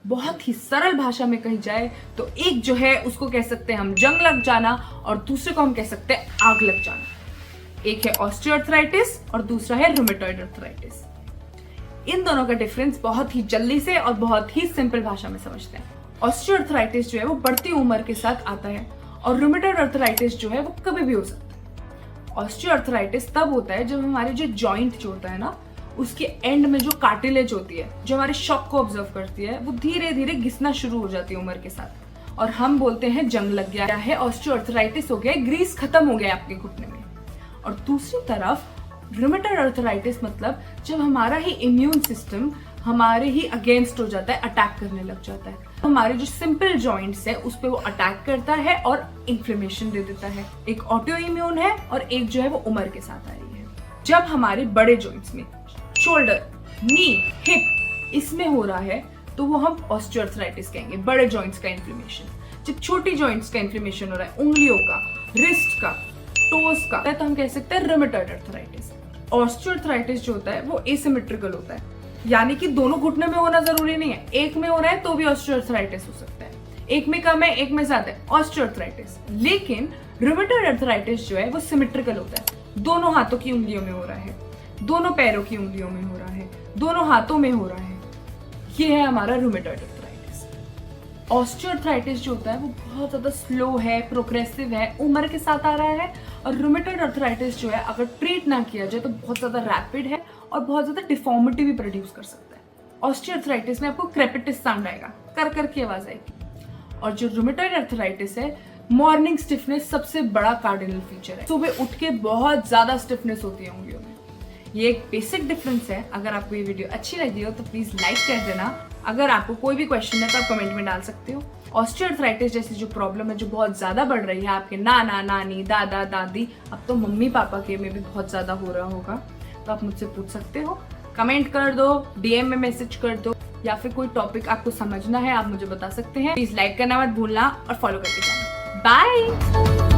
बहुत ही सरल भाषा में कही जाए तो एक जो है उसको कह सकते हैं हम जंग लग जाना और दूसरे को हम कह सकते हैं आग लग जाना। एक है ऑस्टियोआर्थराइटिस और दूसरा है रूमेटॉइड आर्थराइटिस। इन दोनों का डिफरेंस बहुत ही जल्दी से और बहुत ही सिंपल भाषा में समझते हैं। ऑस्टियोआर्थराइटिस जो है वो बढ़ती उम्र के साथ आता है और रूमेटॉइड आर्थराइटिस जो है वो कभी भी हो सकता है। ऑस्टियोआर्थराइटिस तब होता है जब हमारे जो जॉइंट जो होता है ना, उसके एंड में जो कार्टिलेज होती है जो हमारे शॉक को ऑब्जर्व करती है, वो धीरे धीरे घिसना शुरू हो जाती है उम्र के साथ और हम बोलते हैं जंग लग गया है, ऑस्टियोआर्थराइटिस हो गया, ग्रीस खत्म हो गया आपके घुटने में। और दूसरी तरफ रूमेटॉइड आर्थराइटिस मतलब जब हमारा ही इम्यून सिस्टम हमारे ही अगेंस्ट हो जाता है, अटैक करने लग जाता है। हमारे जो सिंपल जॉइंट्स है उस पे वो अटैक करता है और इन्फ्लेमेशन दे देता है। एक ऑटो इम्यून है और एक जो है वो उम्र के साथ आ रही है। जब हमारे बड़े जॉइंट्स में शोल्डर, नी, हिप इसमें हो रहा है तो वो हम ऑस्टियोआर्थराइटिस कहेंगे, बड़े जॉइंट्स का इन्फ्लेमेशन। जब छोटी जॉइंट्स का इन्फ्लेमेशन हो रहा है, उंगलियों का, रिस्ट का, टोस का, तो हम कह सकते हैं रूमेटॉइड आर्थराइटिस। ऑस्टियोआर्थराइटिस जो होता है वो एसिमेट्रिकल होता है, यानी कि दोनों घुटने में होना जरूरी नहीं है। एक में हो रहा है तो भी ऑस्टियोआर्थराइटिस हो सकता है, एक में कम है एक में ज्यादा है, ऑस्टियोआर्थराइटिस। लेकिन रूमेटॉइड आर्थराइटिस जो है वो सिमेट्रिकल होता है, दोनों हाथों की उंगलियों में हो रहा है, दोनों पैरों की उंगलियों में हो रहा है, दोनों हाथों में हो रहा है। ये है हमारा रूमेटॉइड आर्थराइटिस। ऑस्टियोआर्थराइटिस जो होता है वो बहुत ज्यादा स्लो है, प्रोग्रेसिव है, उम्र के साथ आ रहा है। और रूमेटॉइड आर्थराइटिस जो है अगर ट्रीट ना किया जाए तो बहुत ज्यादा रैपिड है और बहुत ज्यादा डिफॉर्मिटी भी प्रोड्यूस कर सकता है। ऑस्टियोआर्थराइटिस में आपको क्रेपिटिस साउंड आएगा, कर कर की आवाज आएगी। और जो रूमेटॉइड आर्थराइटिस है, मॉर्निंग स्टिफनेस सबसे बड़ा कार्डिनल फीचर है। सुबह उठ के बहुत ज्यादा स्टिफनेस होती है उंगलियों में। ये एक बेसिक डिफरेंस है। अगर आपको ये वीडियो अच्छी लगी हो तो प्लीज लाइक कर देना। अगर आपको कोई भी क्वेश्चन है तो आप कमेंट में डाल सकते हो। ऑस्टियोआर्थराइटिस जैसी जो प्रॉब्लम है जो बहुत ज्यादा बढ़ रही है, आपके नाना नानी, दादा दादी, अब तो मम्मी पापा के में भी बहुत ज्यादा हो रहा होगा, तो आप मुझसे पूछ सकते हो। कमेंट कर दो, डीएम में मैसेज कर दो, या फिर कोई टॉपिक आपको समझना है आप मुझे बता सकते हैं। प्लीज लाइक करना मत भूलना और फॉलो करके जाना। बाय।